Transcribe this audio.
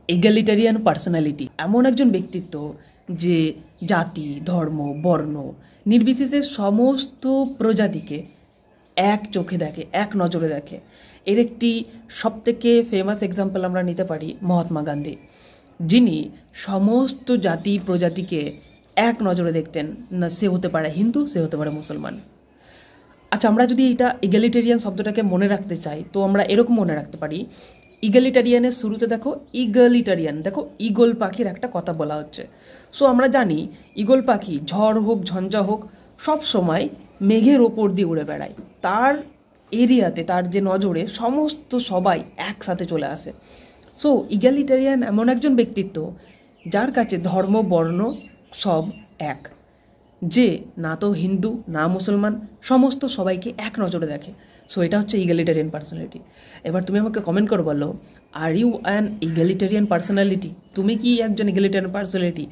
এগালিটারিয়ান personality এমন একজন ব্যক্তিত্ব যে জাতি, ধর্ম, বর্ণ নির্বিশেষে সমস্ত প্রজাতিকে এক চোখে দেখে, এক নজরে দেখে। এর একটি সবথেকে ফেমাস এক্সাম্পল আমরা নিতে পারি মহাত্মা গান্ধী, যিনি সমস্ত জাতি প্রজাতিকে এক নজরে দেখতেন। না সে হতে পারে হিন্দু, সে হতে পারে মুসলমান। আচ্ছা, আমরা যদি এটা ইগালিটেরিয়ান শব্দটাকে মনে রাখতে চাই তো আমরা এরকম মনে রাখতে পারি, ইগালিটারিয়ানের শুরুতে দেখো ইগালিটারিয়ান, দেখো ঈগল পাখির একটা কথা বলা হচ্ছে। সো আমরা জানি ঈগল পাখি ঝড় হোক ঝঞ্ঝা হোক সব সময় মেঘের ওপর দিয়ে উড়ে বেড়ায়। তার এরিয়াতে, তার যে নজরে সমস্ত সবাই একসাথে চলে আসে। সো ইগালিটারিয়ান এমন একজন ব্যক্তিত্ব যার কাছে ধর্ম, বর্ণ সব এক, যে না তো হিন্দু না মুসলমান, সমস্ত সবাইকে এক নজরে দেখে। সো এটা হচ্ছে ইগালিটারিয়ান পার্সোনালিটি। এবার তুমি আমাকে কমেন্ট করো, বলো আর ইউ অ্যান ইগালিটারিয়ান পার্সোনালিটি? তুমি কি একজন ইগালিটারিয়ান পার্সোনালিটি?